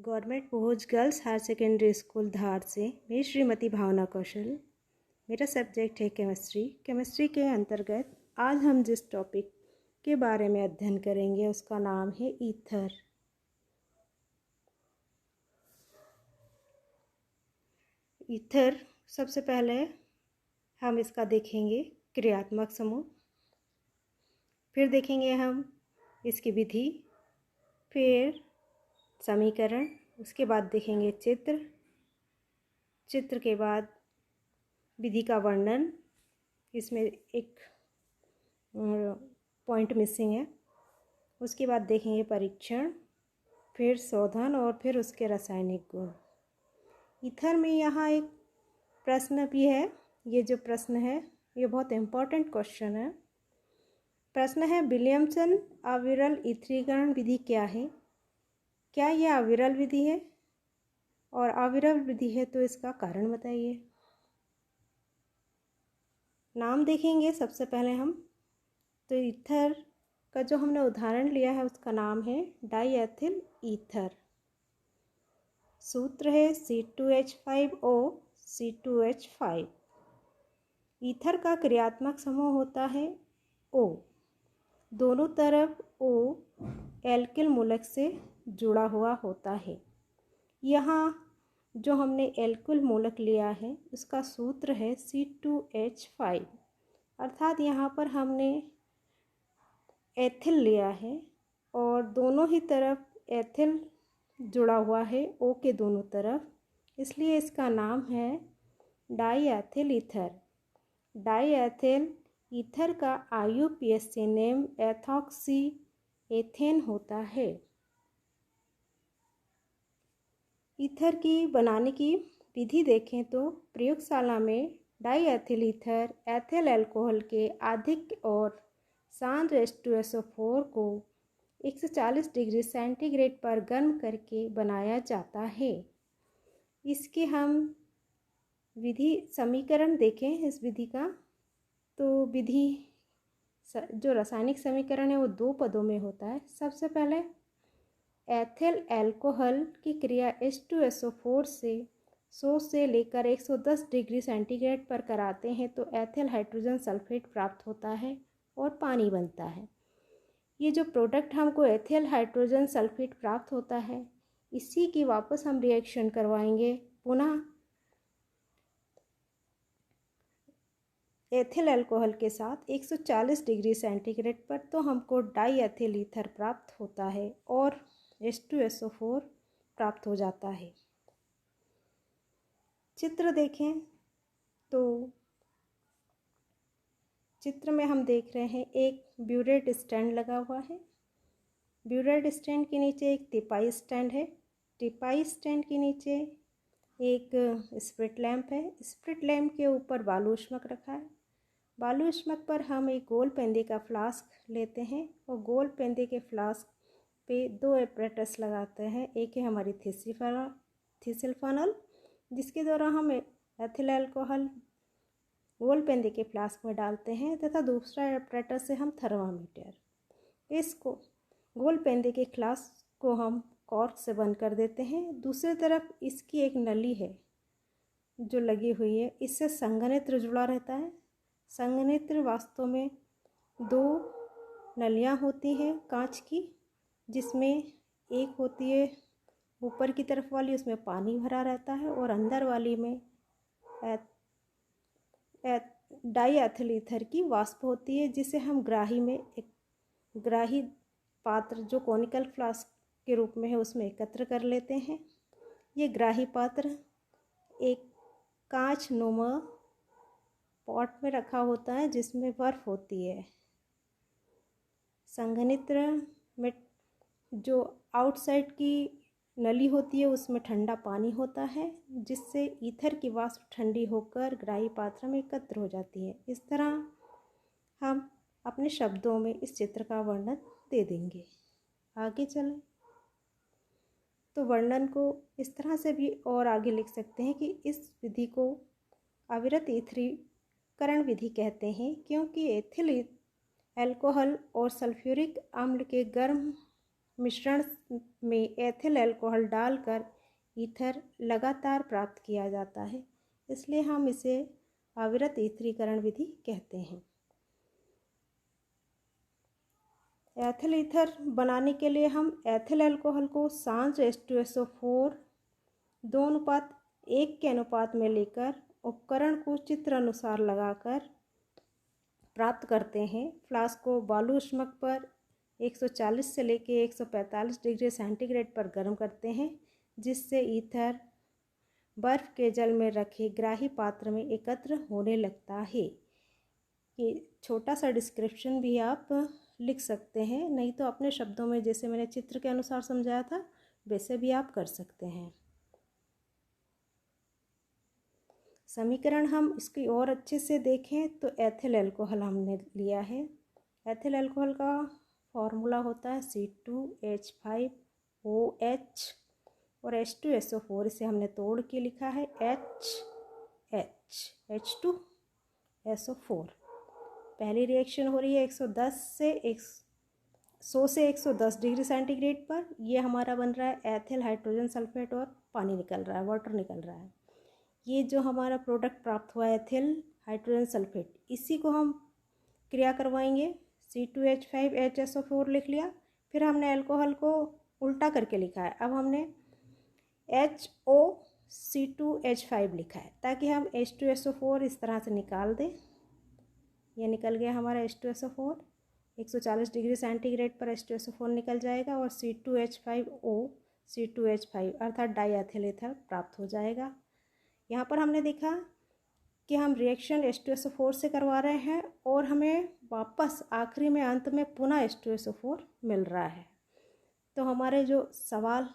Government बोझ girls higher secondary school धार से मैं श्रीमती भावना कौशल। मेरा सब्जेक्ट है केमिस्ट्री। केमिस्ट्री के अंतर्गत आज हम जिस टॉपिक के बारे में अध्ययन करेंगे उसका नाम है ईथर। ईथर सबसे पहले हम इसका देखेंगे क्रियात्मक समूह, फिर देखेंगे हम इसकी विधि, फिर समीकरण, उसके बाद देखेंगे चित्र के बाद विधि का वर्णन। इसमें एक पॉइंट मिसिंग है। उसके बाद देखेंगे परीक्षण, फिर शोधन और फिर उसके रासायनिक गुण। ईथर में यहाँ एक प्रश्न भी है। ये जो प्रश्न है ये बहुत इम्पोर्टेंट क्वेश्चन है। प्रश्न है, विलियमसन अविरल ईथरीकरण विधि क्या है? क्या यह अविरल विधि है? और अविरल विधि है तो इसका कारण बताइए। नाम देखेंगे सबसे पहले हम। तो ईथर का जो हमने उदाहरण लिया है उसका नाम है डाईएथिल ईथर। सूत्र है C2H5O C2H5। ईथर का क्रियात्मक समूह होता है O। दोनों तरफ O एल्किल मूलक से जुड़ा हुआ होता है। यहाँ जो हमने एल्किल मूलक लिया है उसका सूत्र है C2H5, अर्थात यहाँ पर हमने एथिल लिया है और दोनों ही तरफ एथिल जुड़ा हुआ है O के दोनों तरफ, इसलिए इसका नाम है डाईएथिल ईथर। डाईएथिल ईथर का IUPAC नेम एथॉक्सी एथेन होता है। ईथर की बनाने की विधि देखें तो प्रयोगशाला में डाईएथिल ईथर एथिल अल्कोहल के अधिक और शांत H2SO4 को 140 डिग्री सेंटीग्रेड पर गर्म करके बनाया जाता है। इसके हम विधि समीकरण देखें इस विधि का, तो विधि जो रासायनिक समीकरण है वो दो पदों में होता है। सबसे पहले एथिल अल्कोहल की क्रिया H2SO4 से 100 से लेकर 110 डिग्री सेंटीग्रेड पर कराते हैं तो एथिल हाइड्रोजन सल्फेट प्राप्त होता है और पानी बनता है। ये जो प्रोडक्ट हमको एथिल हाइड्रोजन सल्फेट प्राप्त होता है, इसी की वापस हम रिएक्शन करवाएंगे पुनः एथिल अल्कोहल के साथ 140 डिग्री सेंटीग्रेड पर, तो हमको डाईएथिल ईथर प्राप्त होता है और H2SO4 प्राप्त हो जाता है। चित्र देखें तो चित्र में हम देख रहे हैं एक ब्यूरेट स्टैंड लगा हुआ है। ब्यूरेट स्टैंड के नीचे एक तिपाई स्टैंड है। तिपाई स्टैंड के नीचे एक स्प्रिट लैंप है। स्प्रिट लैंप के ऊपर बालूष्मक रखा है। बालूष्मक पर हम एक गोल पेंदे का फ्लास्क लेते हैं और गोल पेंदे के फ्लास्क पे दो एपरेटस लगाते हैं। एक है हमारी थीसिल फनल, जिसके द्वारा हम एथिल अल्कोहल गोल पेंदे के फ्लास्क में डालते हैं, तथा दूसरा एपरेटस से हम थर्मामीटर। इसको गोल पेंदे के फ्लास्क को हम कॉर्क से बंद कर देते हैं। दूसरी तरफ इसकी एक नली है जो लगी हुई है, इससे संघनित्र जुड़ा रहता है। संघनित्र वास्तव में दो नलियां होती हैं कांच की, जिसमें एक होती है ऊपर की तरफ वाली, उसमें पानी भरा रहता है, और अंदर वाली में डाईएथिल ईथर की वाष्प होती है, जिसे हम ग्राही में एक ग्राही पात्र जो कोनिकल फ्लास्क के रूप में है उसमें एकत्र कर लेते हैं। ये ग्राही पात्र एक कांच नुमा पॉट में रखा होता है जिसमें बर्फ होती है। संघनित्र में जो आउटसाइड की नली होती है उसमें ठंडा पानी होता है, जिससे ईथर की वाष्प ठंडी होकर ग्राही पात्र में एकत्र हो जाती है। इस तरह हम अपने शब्दों में इस चित्र का वर्णन दे देंगे। आगे चलें तो वर्णन को इस तरह से भी और आगे लिख सकते हैं कि इस विधि को अविरत ईथरीकरण विधि कहते हैं, क्योंकि एथिल अल्कोहल और सल्फ्यूरिक अम्ल के गर्म मिश्रण में एथिल अल्कोहल डालकर ईथर लगातार प्राप्त किया जाता है, इसलिए हम इसे अविरत ईथरीकरण विधि कहते हैं। एथिल ईथर बनाने के लिए हम एथिल अल्कोहल को सांस H2SO4 2:1 के अनुपात में लेकर उपकरण को चित्र अनुसार लगाकर प्राप्त करते हैं। फ्लास्क को बालू ऊष्मक पर 140 से लेकर 145 डिग्री सेंटीग्रेड पर गर्म करते हैं, जिससे ईथर बर्फ के जल में रखे ग्राही पात्र में एकत्र होने लगता है। ये छोटा सा डिस्क्रिप्शन भी आप लिख सकते हैं, नहीं तो अपने शब्दों में जैसे मैंने चित्र के अनुसार समझाया था वैसे भी आप कर सकते हैं। समीकरण हम इसकी और अच्छे से देखें तो एथिल अल्कोहल हमने लिया है। एथिल अल्कोहल का फॉर्मूला होता है C2H5OH और H2SO4 इसे हमने तोड़ के लिखा है H2SO4। पहली रिएक्शन हो रही है 100 से 110 डिग्री सेंटीग्रेड पर। ये हमारा बन रहा है एथिल हाइड्रोजन सल्फेट और पानी निकल रहा है, वाटर निकल रहा है। ये जो हमारा प्रोडक्ट प्राप्त हुआ है एथिल हाइड्रोजन सल्फेट, इसी को हम क्रिया करवाएंगे। C2H5HSO4 लिख लिया, फिर हमने अल्कोहल को उल्टा करके लिखा है। अब हमने HOC2H5 लिखा है ताकि हम H2SO4 इस तरह से निकाल दें। ये निकल गया हमारा H2SO4, 140 डिग्री सेंटीग्रेड पर H2SO4 निकल जाएगा और C2H5O C2H5 अर्थात डाईएथिल ईथर प्राप्त हो जाएगा। यहाँ पर हमने देखा कि हम रिएक्शन H2SO4 से करवा रहे हैं और हमें वापस आखिरी में अंत में पुनः H2SO4 मिल रहा है। तो हमारे जो सवाल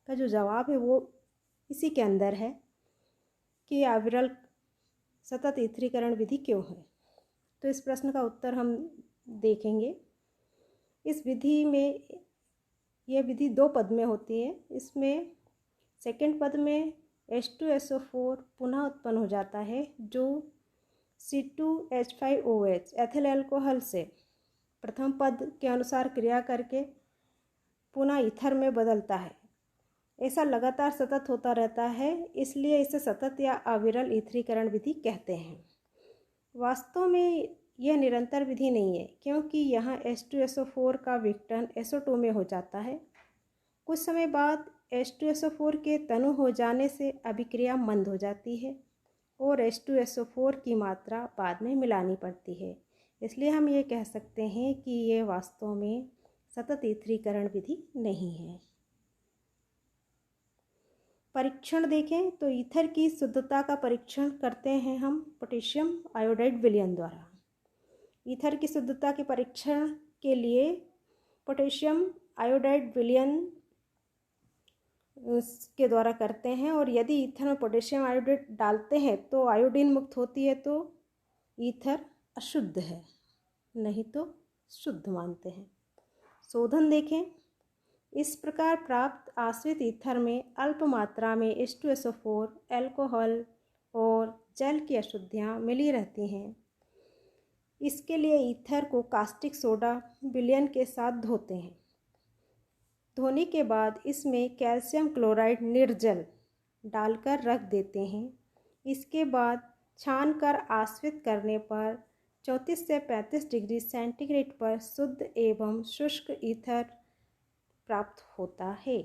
का जो जवाब है वो इसी के अंदर है कि अविरल सतत ईथरीकरण विधि क्यों है। तो इस प्रश्न का उत्तर हम देखेंगे। इस विधि में यह विधि 2 पद में होती है। इसमें सेकंड पद में H2SO4 पुनः उत्पन्न हो जाता है, जो C2H5OH एथिल अल्कोहल से प्रथम पद के अनुसार क्रिया करके पुनः ईथर में बदलता है। ऐसा लगातार सतत होता रहता है, इसलिए इसे सतत या अविरल ईथरीकरण विधि कहते हैं। वास्तव में यह निरंतर विधि नहीं है, क्योंकि यहाँ H2SO4 का विघटन SO2 में हो जाता है। कुछ समय बाद H2SO4 के तनु हो जाने से अभिक्रिया मंद हो जाती है और H2SO4 की मात्रा बाद में मिलानी पड़ती है। इसलिए हम ये कह सकते हैं कि ये वास्तव में सतत ईथरीकरण विधि नहीं है। परीक्षण देखें तो ईथर की शुद्धता का परीक्षण करते हैं हम पोटेशियम आयोडाइड विलयन द्वारा। ईथर की शुद्धता के परीक्षण के लिए पोटेशियम आयोडाइड विलयन के द्वारा करते हैं, और यदि ईथर में पोटेशियम आयोडाइड डालते हैं तो आयोडीन मुक्त होती है, तो ईथर अशुद्ध है, नहीं तो शुद्ध मानते हैं। शोधन देखें। इस प्रकार प्राप्त आश्रित ईथर में अल्प मात्रा में H2SO4, अल्कोहल और जल की अशुद्धियाँ मिली रहती हैं। इसके लिए ईथर को कास्टिक सोडा विलयन के साथ धोते हैं। धोने के बाद इसमें कैल्शियम क्लोराइड निर्जल डालकर रख देते हैं। इसके बाद छानकर आश्रित करने पर 34 से 35 डिग्री सेंटीग्रेड पर शुद्ध एवं शुष्क ईथर प्राप्त होता है।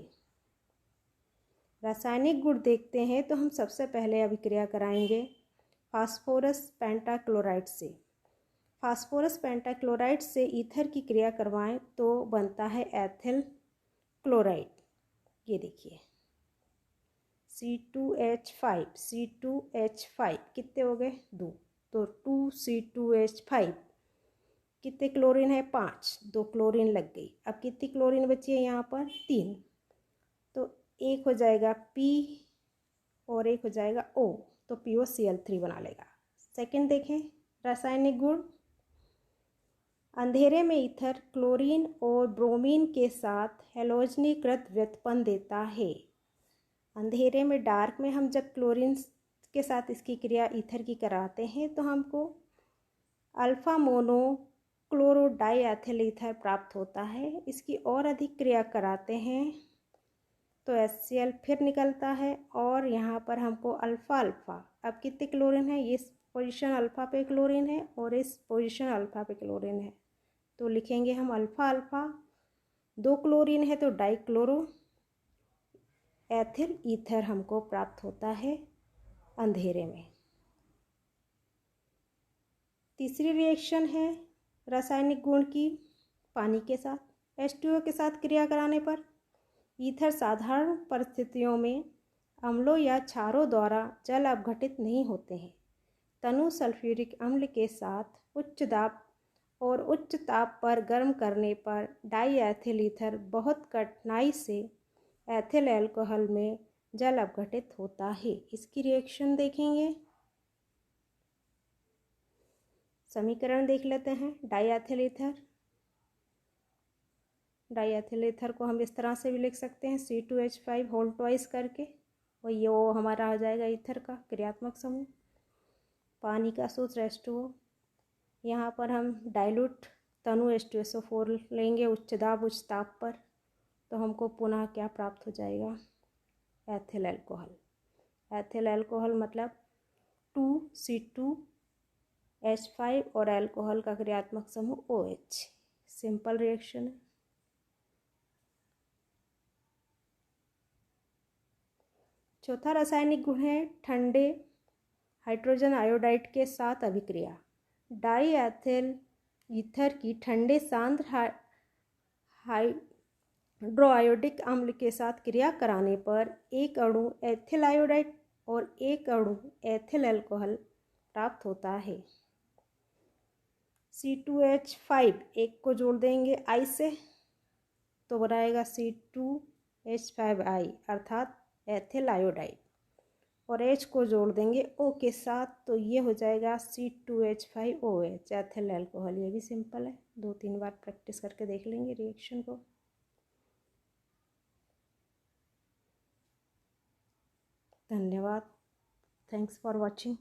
रासायनिक गुण देखते हैं तो हम सबसे पहले अभिक्रिया कराएंगे फास्फोरस पेंटाक्लोराइड से। फास्फोरस पेंटाक्लोराइड से ईथर की क्रिया करवाएं तो बनता है एथिल क्लोराइड। ये देखिए C2H5 कितने हो गए? 2, तो 2C2H5 कितने क्लोरीन है? 5, 2 क्लोरीन लग गई। अब कितनी क्लोरीन बची है यहाँ पर? 3, तो एक हो जाएगा P और एक हो जाएगा O, तो POCl3 बना लेगा। सेकंड देखें रासायनिक गुण। अंधेरे में ईथर क्लोरीन और ब्रोमीन के साथ हैलोजनीकृत व्युत्पन्न देता है। अंधेरे में डार्क में हम जब क्लोरीन के साथ इसकी क्रिया ईथर की कराते हैं तो हमको alpha mono chloro die ethyl ether प्राप्त होता है। इसकी और अधिक क्रिया कराते हैं तो HCl फिर निकलता है और यहाँ पर हमको अल्फ़ा अल्फ़ा, अब कितने क्लोरीन है, इस पोजीशन अल्फ़ा पे क्लोरीन है और इस पोजीशन अल्फ़ा पे क्लोरीन है, तो लिखेंगे हम अल्फ़ा अल्फ़ा। 2 क्लोरीन है तो डाइक्लोरो एथिल ईथर हमको प्राप्त होता है अंधेरे में। तीसरी रिएक्शन है रासायनिक गुण की पानी के साथ। H2O के साथ क्रिया कराने पर ईथर साधारण परिस्थितियों में अम्लों या क्षारों द्वारा जल अपघटित नहीं होते हैं। तनु सल्फ्यूरिक अम्ल के साथ उच्च दाब और उच्च ताप पर गर्म करने पर डाई एथिल ईथर बहुत कठिनाई से एथिल अल्कोहल में जल अपघटित होता है। इसकी रिएक्शन देखेंगे, समीकरण देख लेते हैं। Die ethyl ether, die ethyl ether को हम इस तरह से भी लिख सकते हैं C2H5 होल ट्वाइस करके, और ये वो हमारा आ जाएगा ईथर का क्रियात्मक समूह। पानी का सूत्र H2O, यहाँ पर हम डाइल्यूट तनु H2SO4 लेंगे उच्च दाब उच्च ताप पर, तो हमको पुनः क्या प्राप्त हो जाएगा, एथिल अल्कोहल। एथिल अल्कोहल मतलब 2C2H5 और अल्कोहल का क्रियात्मक समूह OH। सिंपल रिएक्शन है। चौथा रासायनिक गुण है ठंडे हाइड्रोजन आयोडाइड के साथ अभिक्रिया। डाई एथिल ईथर की ठंडे सांद्र हाइड्रोआयोडिक अम्ल के साथ क्रिया कराने पर एक अणु एथिल आयोडाइड और एक अणु एथिल अल्कोहल प्राप्त होता है। C2H5 एक को जोड़ देंगे I से तो बनाएगा C2H5I अर्थात एथिल आयोडाइड, और H को जोड़ देंगे O के साथ तो ये हो जाएगा C2H5OH एथिल अल्कोहल। ये भी सिंपल है, 2-3 बार प्रैक्टिस करके देख लेंगे रिएक्शन को। धन्यवाद। Thanks for watching.